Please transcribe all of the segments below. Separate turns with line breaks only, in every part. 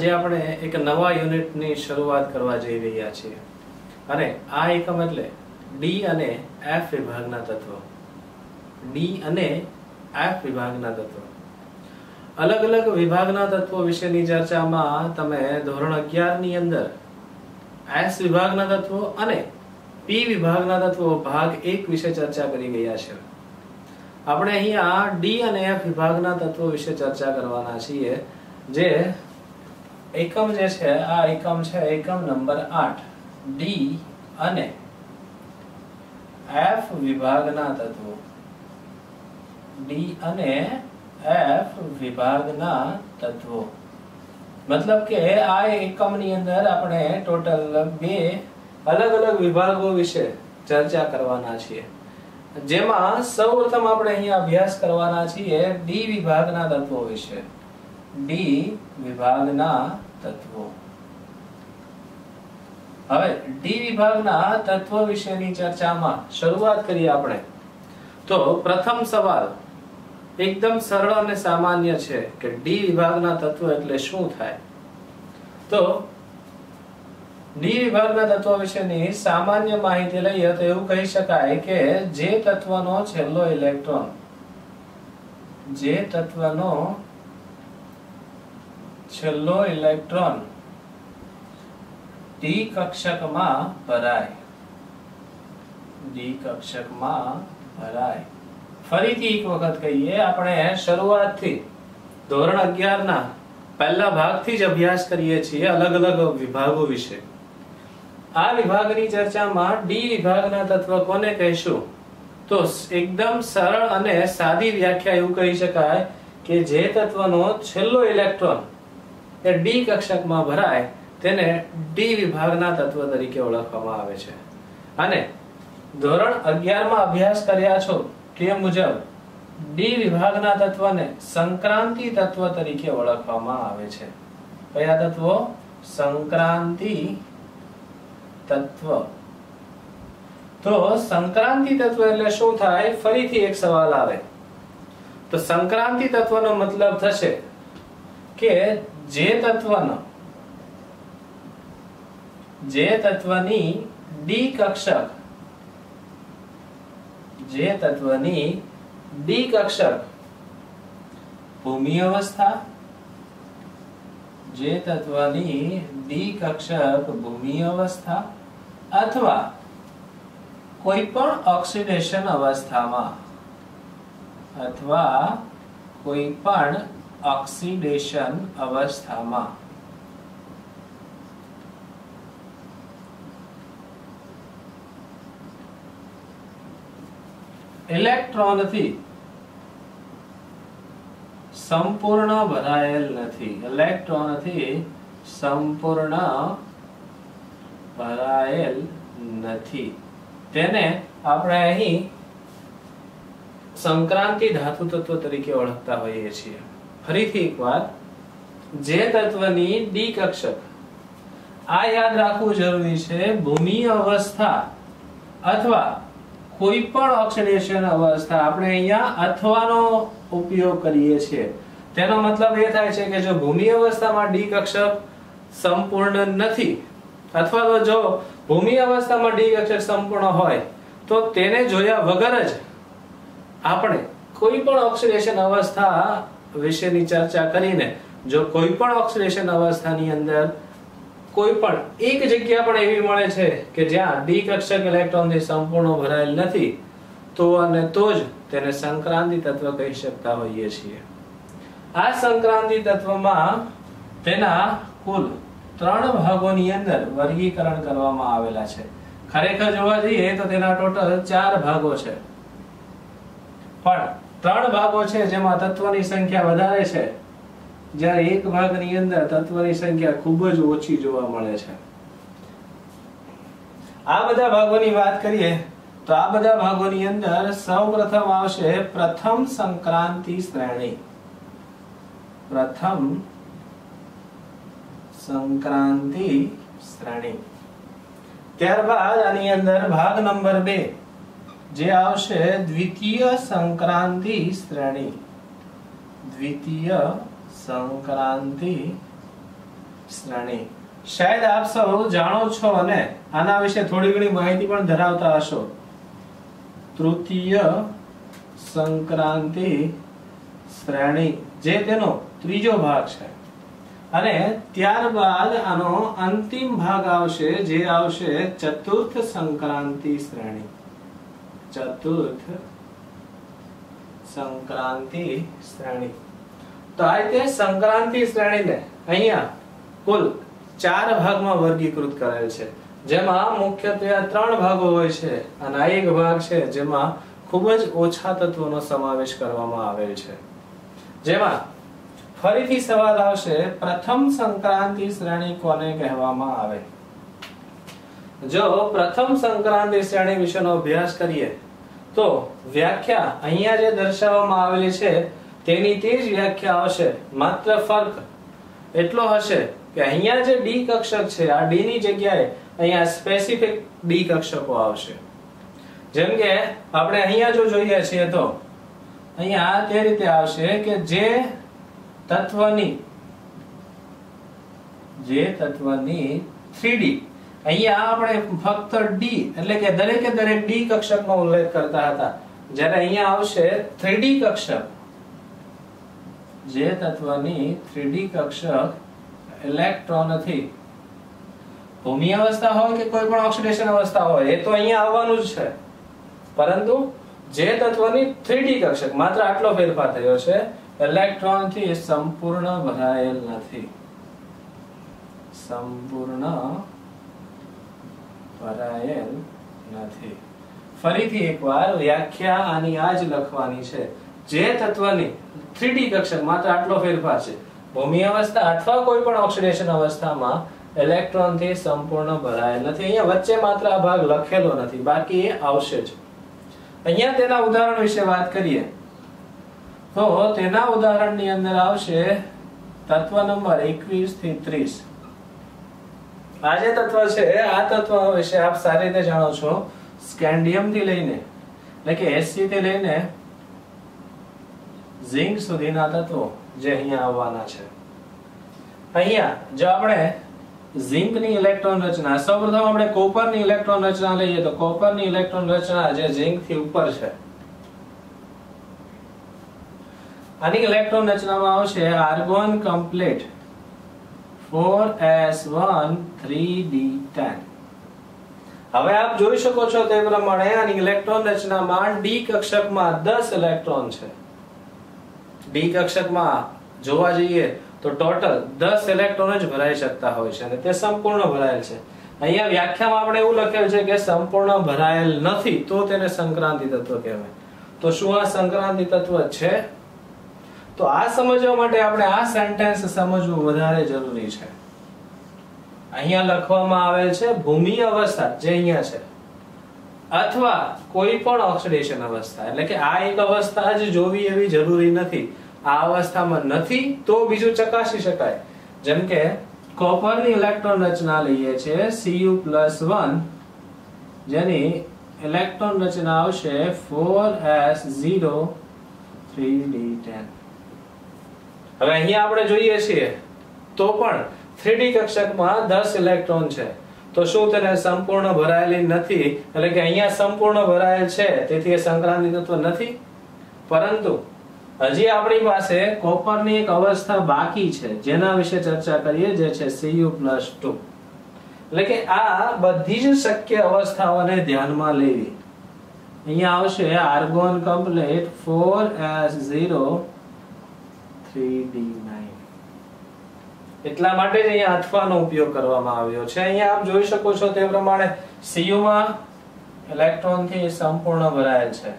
આજે આપણે એક નવા યુનિટની શરૂઆત કરવા જઈ રહ્યા છીએ અને આ એકમ એટલે ડી અને એફ વિભાગના તત્વો. ડી અને એફ વિભાગના તત્વો, અલગ અલગ વિભાગના તત્વો વિશેની ચર્ચામાં તમે ધોરણ 11 ની અંદર એસ વિભાગના તત્વો અને પી વિભાગના તત્વો ભાગ 1 વિશે ચર્ચા કરી ગયા છે. આપણે અહીંયા ડી અને એફ વિભાગના તત્વો વિશે ચર્ચા કરવાના છીએ. જે એકમ જે છે આ એકમ છે એકમ નંબર 8, ડી અને એફ વિભાગના તત્વો. ડી અને એફ વિભાગના તત્વો મતલબ કે આ એકમની અંદર આપણે ટોટલ 2 અલગ અલગ વિભાગો વિશે ચર્ચા કરવાના છીએ. જેમાં સૌપ્રથમ આપણે અહીંયા અભ્યાસ કરવાના છીએ ડી વિભાગના તત્વો વિશે. ડી વિભાગના તત્વો. હવે ડી વિભાગના તત્વો વિશેની ચર્ચામાં શરૂઆત કરીએ આપણે. તો પ્રથમ સવાલ એકદમ સરળ અને સામાન્ય છે કે ડી વિભાગના તત્વો એટલે શું થાય. તો ડી વિભાગના તત્વો વિશેની સામાન્ય માહિતી લઈએ તો એવું કહી શકાય કે જે તત્વનો છેલ્લો ઇલેક્ટ્રોન ડી કક્ષકમાં ભરાય. ફરીથી એક વખત કહીએ, આપણે શરૂઆતથી ધોરણ 11 ના પહેલા ભાગથી જ અભ્યાસ કરીએ છીએ અલગ અલગ વિભાગો વિશે. આ વિભાગની ચર્ચામાં ડી વિભાગના તત્વ કોને કહીશું તો એકદમ સરળ અને સાદી વ્યાખ્યા એવું કહી શકાય કે જે તત્વનો છેલ્લો ઇલેક્ટ્રોન એ ડી કક્ષકમાં ભરાય તેને ડી વિભાગના તત્વ તરીકે ઓળખવામાં આવે છે. અને ધોરણ 11 માં અભ્યાસ કર્યા છો તે મુજબ ડી વિભાગના તત્વને સંક્રાંતિ તત્વ તરીકે ઓળખવામાં આવે છે. કયા તત્વો? સંક્રાંતિ તત્વ. તો સંક્રાંતિ તત્વ એટલે શું થાય? ફરીથી એક સવાલ આવે. તો સંક્રાંતિ તત્વનો મતલબ થશે કે જે તત્વની ડી કક્ષક ભૂમિ અવસ્થા અથવા કોઈ પણ ઓક્સિડેશન અવસ્થામાં ઇલેક્ટ્રોનથી સંપૂર્ણ ભરાયેલ નથી. તેને આપણે અહીં સંક્રાંતિ ધાતુ તત્વ તરીકે ઓળખતા હોઈએ છીએ. ફરીથી એકવાર, જે તત્વની ડી કક્ષક, આ યાદ રાખવું જરૂરી છે, ભૂમિ અવસ્થા અથવા કોઈ પણ ઓક્સિડેશન અવસ્થા, આપણે અહીંયા અથવાનો ઉપયોગ કરીએ છીએ. તેનો મતલબ એ થાય છે કે જો ભૂમિ અવસ્થામાં ડી કક્ષક સંપૂર્ણ નથી અથવા તો જો ભૂમિ અવસ્થામાં ડી કક્ષક સંપૂર્ણ હોય તો તેને જોયા વગર જ આપણે કોઈ પણ ઓક્સિડેશન અવસ્થા વિશેની ચર્ચા કરીને જો કોઈ પણ ઓક્સિડેશન અવસ્થાની અંદર કોઈ પણ એક જગ્યા પણ એવી મળે છે કે જ્યાં ડી કક્ષક ઇલેક્ટ્રોનથી સંપૂર્ણ ભરાયેલ નથી તો જ તેને સંક્રાંતિ તત્વ કહી શકતા હોઈએ છીએ. આ સંક્રાંતિ તત્વમાં તેના કુલ 3 ભાગોની અંદર વર્ગીકરણ કરવામાં આવેલા છે. ખરેખર જોવા જઈએ તો તેના ટોટલ 4 ભાગો છે, પણ 3 ભાગો છે જેમાં તત્વની સંખ્યા વધારે છે, જ્યારે એક ભાગની અંદર તત્વની સંખ્યા ખૂબ જ ઓછી જોવા મળે છે. આ બધા ભાગોની વાત કરીએ તો આ બધા ભાગોની અંદર સૌપ્રથમ આવશે પ્રથમ સંક્રાંતિ શ્રેણી. ત્યારબાદ આની અંદર ભાગ નંબર 2 જે આવશે દ્વિતીય સંક્રાંતિ શ્રેણી. દ્વિતીય સંક્રાંતિ શ્રેણી. શાયદ આપ સૌ જાણો છો અને આના વિશે થોડી ઘણી માહિતી પણ ધરાવતા હશો. તૃતીય સંક્રાંતિ શ્રેણી જે તેનો ત્રીજો ભાગ છે અને ત્યારબાદ આનો અંતિમ ભાગ આવશે જે આવશે ચતુર્થ સંક્રાંતિ શ્રેણી. ચતુર્થ સંક્રાંતિ શ્રેણી. તો આ રીતે સંક્રાંતિ શ્રેણીને અહીંયા કુલ 4 ભાગમાં વર્ગીકૃત કરેલ છે, જેમાં મુખ્યત્વે 3 ભાગો હોય છે અને આ એક ભાગ છે જેમાં ખૂબ જ ઓછા તત્વોનો સમાવેશ કરવામાં આવેલ છે. જેમાં ફરીથી સવાલ આવશે, પ્રથમ સંક્રાંતિ શ્રેણી કોને કહેવામાં આવે? જો પ્રથમ સંક્રાંતિ શ્રેણી વિશેનો અભ્યાસ કરીએ તો વ્યાખ્યા અહીંયા જે દર્શાવવામાં આવેલી છે તેની તે જ વ્યાખ્યા આવશે, માત્ર ફરક એટલો હશે કે અહીંયા જે ડી કક્ષક છે આ ડી ની જગ્યાએ અહીંયા સ્પેસિફિક ડી કક્ષકો આવશે. જેમ કે આપણે અહીંયા જો જોઈએ છીએ તો અહીંયા તે રીતે આવશે કે જે તત્વની 3D અહીંયા આપણે ફક્ત ડી એટલે કે દરેકે દરેક ડી કક્ષકનો ઉલ્લેખ કરતા હતા, જ્યારે અહીંયા આવશે 3D કક્ષક. જે તત્વની 3D કક્ષક ઇલેક્ટ્રોનથી ભૂમિ અવસ્થા હોય કે કોઈ પણ ઓક્સિડેશન અવસ્થા હોય એ તો અહીંયા આવવાનું જ છે, પરંતુ જે તત્વની 3D કક્ષક માત્ર આટલો ફેરફાર થયો છે, ઇલેક્ટ્રોનથી સંપૂર્ણ ભરાયેલ નથી. સંપૂર્ણ ભરાયેલ નથી. ફરીથી એકવાર વ્યાખ્યા આની આ જ લખવાની છે. જે તત્વની 3D કક્ષક માત્ર આટલો ફેરફાર છે, ભૂમિ અવસ્થા અથવા કોઈ પણ ઓક્સિડેશન અવસ્થામાં ઇલેક્ટ્રોનથી સંપૂર્ણ ભરાયેલ નથી. અહીંયા વચ્ચે માત્ર આ ભાગ લખેલો નથી, બાકી એ આવશે જ. અહીંયા તેના ઉદાહરણ વિશે વાત કરીએ તો તેના ઉદાહરણની અંદર આવશે તત્વ નંબર 21 થી 30. આ જે તત્વ છે આ તત્વ વિશે આપ સારી રીતે જાણો છો. સ્કેન્ડિયમ થી લઈને એટલે કે Sc થી લઈને ઝિંક સુધીના તત્વો જે અહીંયા આવવાના છે. અહીંયા જો આપણે ઝિંકની ઇલેક્ટ્રોન રચના, સૌપ્રથમ આપણે કોપરની ઇલેક્ટ્રોન રચના લઈએ તો કોપરની ઇલેક્ટ્રોન રચના જે ઝિંક થી ઉપર છે, આની ઇલેક્ટ્રોન રચનામાં આવશે આર્ગોન કમ્પ્લીટ 4s1 3d10. હવે આપ જોઈ શકો છો તે પ્રમાણે આની ઇલેક્ટ્રોન રચનામાં ડી કક્ષકમાં 10 ઇલેક્ટ્રોન છે. ડી કક્ષકમાં જોવા જઈએ તો ટોટલ 10 ઇલેક્ટ્રોન જ ભરાઈ શકતા હોય છે અને તે સંપૂર્ણ ભરાયેલ છે. અહીંયા વ્યાખ્યામાં આપણે એવું લખેલ છે કે સંપૂર્ણ ભરાયેલ નથી તો તેને સંક્રાંતિ તત્વ કહેવાય. તો શું આ સંક્રાંતિ તત્વ છે? તો આ સમજવા માટે આપણે આ સેન્ટેન્સ સમજવું વધારે જરૂરી છે. અહીંયા લખવામાં આવેલ છે ભૂમિ અવસ્થા જે અહીંયા છે અથવા કોઈ પણ ઓક્સિડેશન અવસ્થા, એટલે કે આ એક અવસ્થા જ જોવી એવી જરૂરી નથી. આ અવસ્થામાં નથી તો બીજું ચકાસી શકાય. જેમ કે કોપરની ઇલેક્ટ્રોન રચના લઈએ છે Cu+1 જેની ઇલેક્ટ્રોન રચના આવશે 4s0 3d10. હવે અહીંયા આપણે જોઈએ છીએ તો પણ 3D કક્ષકમાં 10 ઇલેક્ટ્રોન છે, તો શું તેને સંપૂર્ણ ભરાયેલી નથી? એટલે કે અહીંયા સંપૂર્ણ ભરાયેલ છે તેથી એ સંક્રાંતિ તત્વ નથી. પરંતુ હજી આપણી પાસે કોપરની એક અવસ્થા બાકી છે જેના વિશે ચર્ચા કરીએ, જે છે Cu+2. એટલે કે આ બધી જ શક્ય અવસ્થાઓને ધ્યાનમાં લેવી. અહીંયા આવશે આર્ગોન કમ્પ્લીટ 4s0 3d9. એટલા માટે જ અહીંયા અથવાનો ઉપયોગ કરવામાં આવ્યો છે. અહીંયા આપ જોઈ શકો છો તે પ્રમાણે Cu માં ઇલેક્ટ્રોન થી સંપૂર્ણ ભરાયેલ છે,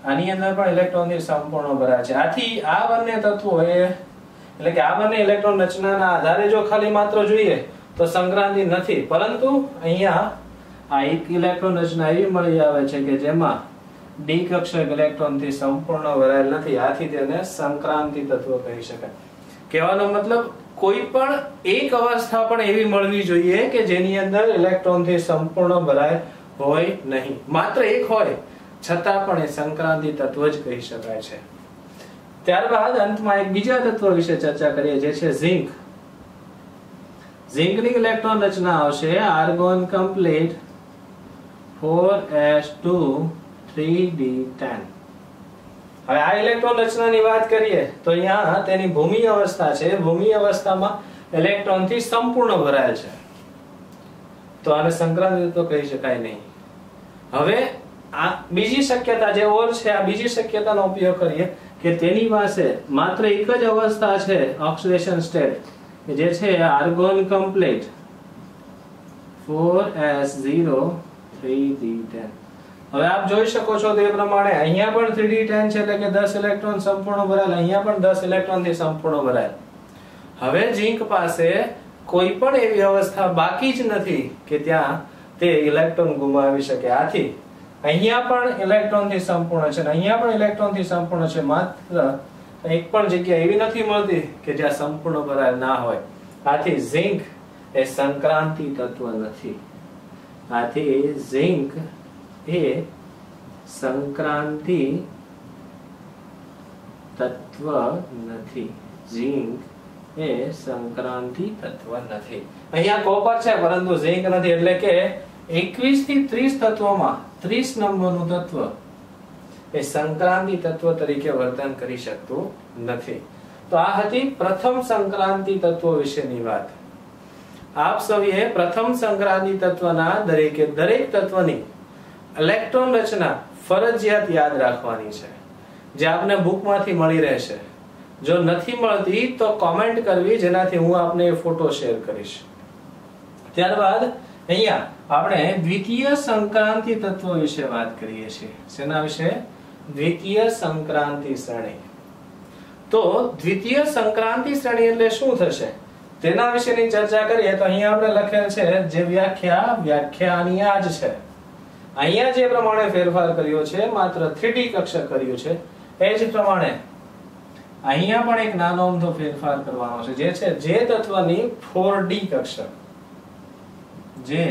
આની અંદર પણ ઇલેક્ટ્રોન થી સંપૂર્ણ ભરાયેલ છે. આથી આ બંને તત્વો એટલે કે આ બંને ઇલેક્ટ્રોન રચનાના આધારે જો ખાલી માત્ર જોઈએ તો સંક્રાંતિ નથી, પરંતુ અહીંયા આ એક ઇલેક્ટ્રોન રચના એવી મળી આવે છે કે જેમાં ડી કક્ષક ઇલેક્ટ્રોન થી સંપૂર્ણ ભરાયેલ નથી, આથી તેને સંક્રાંતિ તત્વ કહી શકાય. કહેવાનો મતલબ કોઈ પણ એક અવસ્થા પણ એવી મળવી જોઈએ કે જેની અંદર ઇલેક્ટ્રોન થી સંપૂર્ણ ભરાયેલ હોય નહીં. માત્ર એક હોય છતાં પણ એ સંક્રાંતિ તત્વ જ કહી શકાય છે. ત્યારબાદ અંતમાં એક બીજા તત્વ વિશે ચર્ચા કરીએ જે છે ઝિંક. ઝીંકની ઇલેક્ટ્રોન રચના આવશે આર્ગોન કમ્પ્લીટ 4s2 3d10. હવે આ ઇલેક્ટ્રોન રચનાની વાત કરીએ તો અહીંયા તેની ભૂમિ અવસ્થા છે. ભૂમિ અવસ્થામાં ઇલેક્ટ્રોન થી સંપૂર્ણ ભરાયેલ છે, તો આને સંક્રાંતિ તો કહી શકાય નહીં. હવે આ બીજી શક્યતા જે ઓર છે, આ બીજી શક્યતાનો ઉપયોગ કરીએ કે તેની પાસે માત્ર એક જ અવસ્થા છે ઓક્સિડેશન સ્ટેટ, જે છે આર્ગોન કમ્પ્લીટ 4s0 3d10. હવે આપ જોઈ શકો છો તે પ્રમાણે અહીંયા પણ 3d10 છે, એટલે કે 10 ઇલેક્ટ્રોન સંપૂર્ણ ભરાયેલ, અહીંયા પણ 10 ઇલેક્ટ્રોન થી સંપૂર્ણ ભરાયેલ. હવે ઝીંક પાસે કોઈ પણ એવી અવસ્થા બાકી જ નથી કે ત્યાં તે ઇલેક્ટ્રોન ગુમાવી શકે. આથી અહીંયા પણ ઇલેક્ટ્રોન થી સંપૂર્ણ છે, અહીંયા પણ ઇલેક્ટ્રોન થી સંપૂર્ણ છે, માત્ર એક પણ જગ્યા એવી નથી મળતી કે જ્યાં સંપૂર્ણ ભરાયેલ ના હોય. આથી ઝીંક એ સંક્રાંતિ તત્વ નથી. આથી ઝીંક એ સંક્રાંતિ તત્વ નથી. ઝીંક એ સંક્રાંતિ તત્વ નથી. અહીંયા કોપર છે પરંતુ ઝીંક નથી, એટલે કે 21 થી 30 તત્વોમાં 30 નંબરનું તત્વ એ સંક્રાંતિ તત્વ તરીકે વર્તન કરી શકતું નથી. તો આ હતી પ્રથમ સંક્રાંતિ તત્વ વિશેની વાત. આપ સૌએ પ્રથમ સંક્રાંતિ તત્વના દરેકે દરેક તત્વની ઇલેક્ટ્રોન રચના ફરજિયાત યાદ રાખવાની છે, જે આપને બુકમાંથી મળી રહેશે. જો નથી મળતી તો કોમેન્ટ કરવી, જેનાથી હું આપને ફોટો શેર કરીશ. ત્યારબાદ અહીંયા આપણે દ્વિતીય સંક્રાંતિ તત્વ વિશે વાત કરીએ છીએ. શેના વિશે? દ્વિતીય સંક્રાંતિ શ્રેણી. તો દ્વિતીય સંક્રાંતિ શ્રેણી એટલે શું થશે તેના વિશેની ચર્ચા કરીએ તો અહીંયા આપણે લખેલ છે જે વ્યાખ્યાની આ જ છે. અહીંયા જે પ્રમાણે ફેરફાર કર્યો છે, માત્ર 3D કક્ષક કર્યું છે, એ જ પ્રમાણે અહીંયા પણ એક નાનો અમથો ફેરફાર કરવાનો છે, જે છે જે તત્વની 4D કક્ષક. જે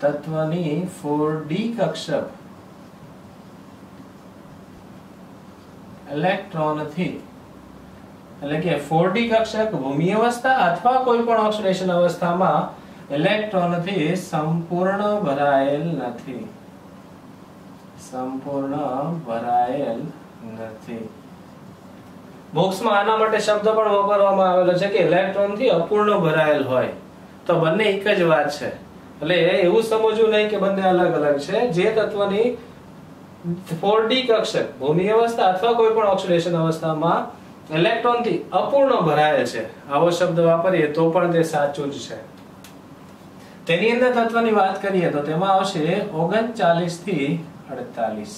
તત્વની 4D કક્ષક ઇલેક્ટ્રોન થી, એટલે કે 4D કક્ષક ભૂમિ અવસ્થા અથવા કોઈ પણ ઓક્સિડેશન અવસ્થામાં ઇલેક્ટ્રોન થી સંપૂર્ણ ભરાયેલ નથી. સંપૂર્ણ ભરાયેલ નથી. બોક્સમાં આના માટે શબ્દ પણ વાપરવામાં આવેલો છે કે ઇલેક્ટ્રોન થી અપૂર્ણ ભરાયેલ હોય. તો બંને એક જ વાત છે, એટલે એવું સમજવું નહીં કે બંને અલગ અલગ છે. જે તત્વની 4D કક્ષક ભૂમિ અવસ્થા અથવા કોઈ પણ ઓક્સિડેશન અવસ્થામાં ઇલેક્ટ્રોન થી અપૂર્ણ ભરાયેલ છે, આવો શબ્દ વાપરીએ તો પણ તે સાચું જ છે. તેની અંદર તત્વની વાત કરીએ તો તેમાં આવશે 39 થી 48,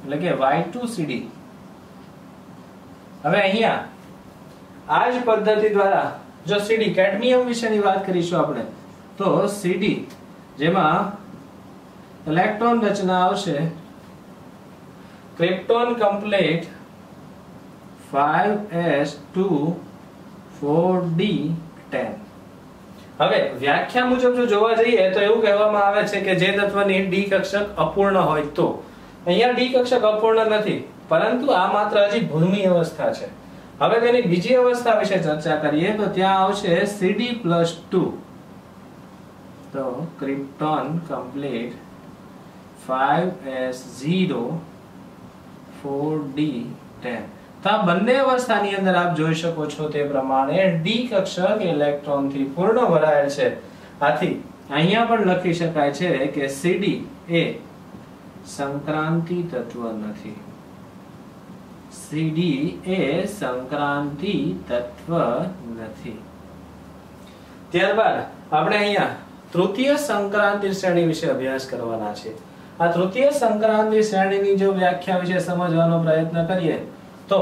એટલે કે Y2CD. હવે અહીંયા આ જ પદ્ધતિ દ્વારા જો CD કેડમિયમ વિશેની વાત કરીશું આપણે, તો CD જેમાં ઇલેક્ટ્રોન રચના આવશે ક્રિપ્ટોન કમ્પ્લીટ 5s2 4d10. હવે વ્યાખ્યા મુજબ જો જોવા જઈએ તો એવું કહેવામાં આવે છે કે જે તત્વની D કક્ષક અપૂર્ણ હોય તો. અહીંયા D કક્ષક અપૂર્ણ નથી, પરંતુ આ માત્ર હજી ભૂમિ અવસ્થા છે. હવે તેની બીજી અવસ્થા વિશે ચર્ચા કરીએ તો ત્યાં આવશે CD+2. તો ક્રિપ્ટોન કમ્પ્લીટ 5s0 4d10. તો આ બંને અવસ્થાની અંદર આપ જોઈ શકો છો તે પ્રમાણે D કક્ષક ઇલેક્ટ્રોન થી પૂર્ણ ભરાયેલ છે. આથી અહીંયા પણ લખી શકાય છે કે CD એ સંક્રાંતિ તત્વ નથી. CD એ સંક્રાંતિ તત્વ નથી. ત્યારબાદ આપણે અહીંયા તૃતીય સંક્રાંતિ શ્રેણી વિશે અભ્યાસ કરવાના છે. આ તૃતીય સંક્રાંતિ શ્રેણીની જો વ્યાખ્યા વિશે સમજવાનો પ્રયત્ન કરીએ તો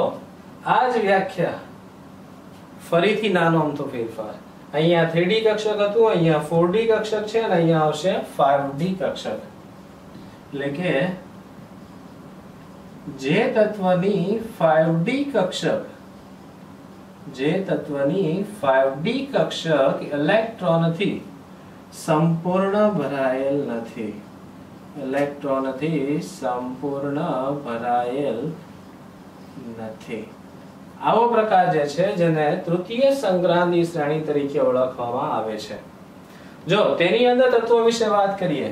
આ જ વ્યાખ્યા ફરીથી નાનો અમથો ફેરફાર. અહીંયા 3D કક્ષક હતું, અહીંયા 4D કક્ષક છે અને અહીંયા આવશે 5D કક્ષક. એટલે કે જે તત્વની 5D કક્ષક ઇલેક્ટ્રોન થી સંપૂર્ણ ભરાયેલ નથી. ઇલેક્ટ્રોન થી સંપૂર્ણ ભરાયેલ નથી. આવો પ્રકાર જે છે જેને તૃતીય સંક્રાંતિ શ્રેણી તરીકે ઓળખવામાં આવે છે. જો તેની અંદર તત્વો વિશે વાત કરીએ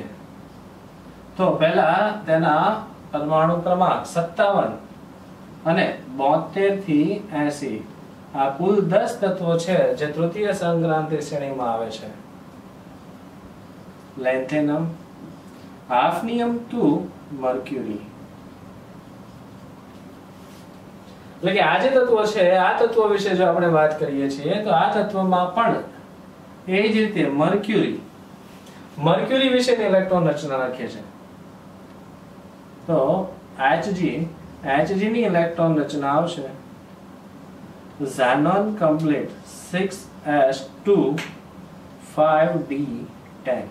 તો પહેલા તેના પરમાણુ ક્રમાંક 57 અને 72 થી 80 આ કુલ 10 તત્વો છે જે તૃતીય સંક્રાંતિ શ્રેણીમાં આવે છે. લેન્થેનમ, હાફનિયમ 2, મર્ક્યુરી. એટલે કે આ જે તત્વો છે આ તત્વો વિશે જો આપણે વાત કરીએ છીએ તો આ તત્વમાં પણ એ જ રીતે મર્ક્યુરી વિશેની ઇલેક્ટ્રોન રચના લખીએ છે. તો Hg ની ઇલેક્ટ્રોન રચના આવશે xenon complete 6s2 5d10.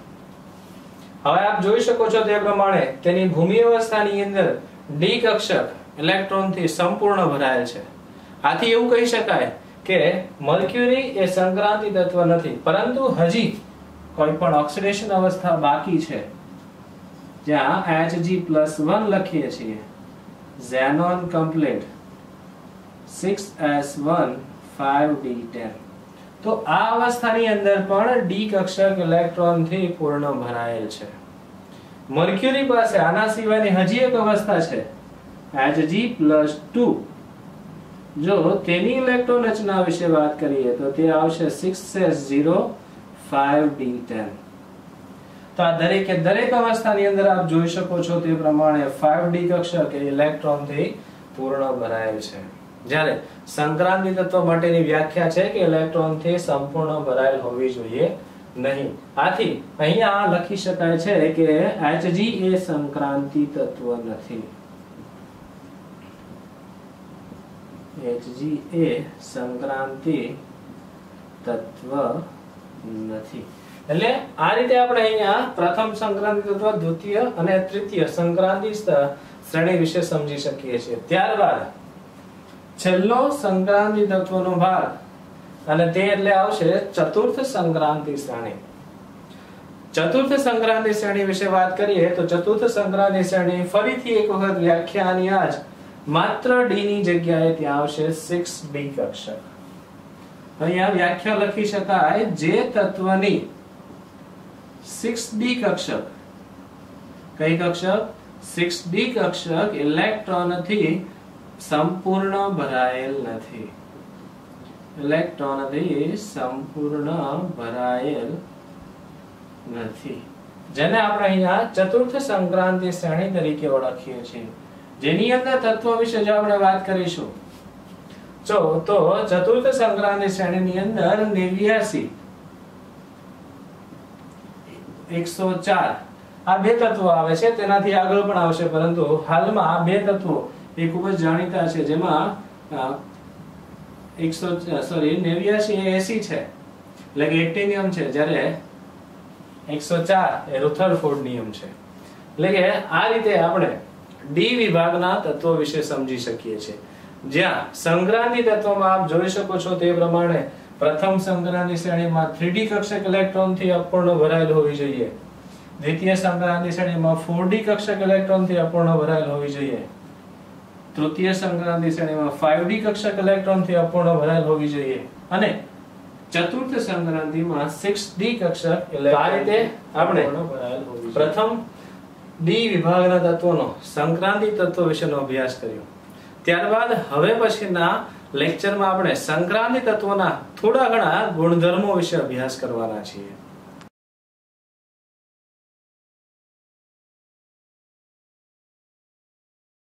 હવે આપ જોઈ શકો છો તે પ્રમાણે તેની ભૂમિ અવસ્થાની અંદર ડી કક્ષક ઇલેક્ટ્રોન થી સંપૂર્ણ ભરાયેલ છે. આથી એવું કહી શકાય કે મર્ક્યુરી એ સંક્રાંતિ તત્વ નથી, પરંતુ હજી કોઈ પણ ઓક્સિડેશન અવસ્થા બાકી છે જ્યાં Hg+1 લખીએ છીએ xenon complete 6s1 5d10. તો આ અવસ્થાની અંદર પણ ડી કક્ષક ઇલેક્ટ્રોન થી પૂર્ણ ભરાયેલ છે. મર્ક્યુરી પાસે આના સિવાયની હજી એક અવસ્થા છે Hg+2. જો તેની ઇલેક્ટ્રોન રચના વિશે વાત કરીએ તો તે આવશે 6s0 5d10. તો આ દરેક અવસ્થાની અંદર આપ જોઈ શકો છો તે પ્રમાણે 5d કક્ષક ઇલેક્ટ્રોન થી પૂર્ણ ભરાયેલ છે. જ્યારે સંક્રાંતિ તત્વ માટેની વ્યાખ્યા છે કે ઇલેક્ટ્રોન થી સંપૂર્ણ ભરાયેલ હોવી જોઈએ નહીં. આથી અહીંયા લખી શકાય છે કે Hg એ સંક્રાંતિ તત્વ નથી. Hg એ સંક્રાંતિ તત્વ નથી. એટલે આ રીતે આપણે અહીંયા પ્રથમ સંક્રાંતિ તત્વ, દ્વિતીય અને તૃતીય સંક્રાંતિ શ્રેણી વિશે સમજી શકીએ છીએ. ત્યારબાદ છેલ્લો સંક્રાંતિ તત્વનો ભાગ અને તે એટલે આવશે ચતુર્થ સંક્રાંતિ શ્રેણી. ચતુર્થ સંક્રાંતિ શ્રેણી વિશે વાત કરીએ તો ચતુર્થ સંક્રાંતિ શ્રેણી ફરીથી એક વખત વ્યાખ્યાની આજ માત્ર ડી ની જગ્યાએ ત્યાં આવશે 6d કક્ષક. અહીંયા વ્યાખ્યા લખી શકાય જે તત્વની 6d કક્ષક, કઈ કક્ષક? 6d કક્ષક ઇલેક્ટ્રોનથી સંપૂર્ણ ભરાયેલ નથી. ઇલેક્ટ્રોનથી સંપૂર્ણ ભરાયેલ નથી, જેને આપણે અહીંયા ચતુર્થ સંક્રાંતિ શ્રેણી તરીકે ઓળખીએ છીએ. જેની અંદર તત્વો વિશે જો આપણે વાત કરીશું તો ચતુર્થ સંક્રાંતિ શ્રેણીની અંદર 89 104 આ બે તત્વો આવે છે. તેનાથી આગળ પણ આવશે, પરંતુ હાલમાં આ બે તત્વો એ ખૂબ જ જાણીતા છે, જેમાં 89 એ 80 છે એટલે કે એક્ટિનિયમ છે, જ્યારે 104 એ રુથરફોર્ડ નિયમ છે. એટલે કે આ રીતે આપણે ડી વિભાગના તત્વો વિશે સમજી શકીએ છીએ. જ્યાં સંક્રાંતિ તત્વમાં આપ જોઈ શકો છો તે પ્રમાણે પ્રથમ સંક્રાંતિ શ્રેણીમાં 3d કક્ષક ઇલેક્ટ્રોન થી અપૂર્ણ ભરાયેલ હોવી જોઈએ. દ્વિતીય સંક્રાંતિ શ્રેણીમાં 4d કક્ષક ઇલેક્ટ્રોન થી અપૂર્ણ ભરાયેલ હોવી જોઈએ. તૃતીય સંક્રાંતિ શ્રેણીમાં 5d કક્ષક ઇલેક્ટ્રોન થી અપૂર્ણ ભરાયેલ હોવી જોઈએ અને ચતુર્થ સંક્રાંતિમાં 6d કક્ષક ઇલેક્ટ્રોન. આ રીતે આપણે પ્રથમ ડી વિભાગના તત્વોનો સંક્રાંતિ તત્વ વિશેનો અભ્યાસ કર્યો. ત્યારબાદ હવે પછીના લેક્ચરમાં આપણે સંક્રાંતિ તત્વોના થોડા ઘણા ગુણધર્મો વિશે અભ્યાસ કરવાના છીએ.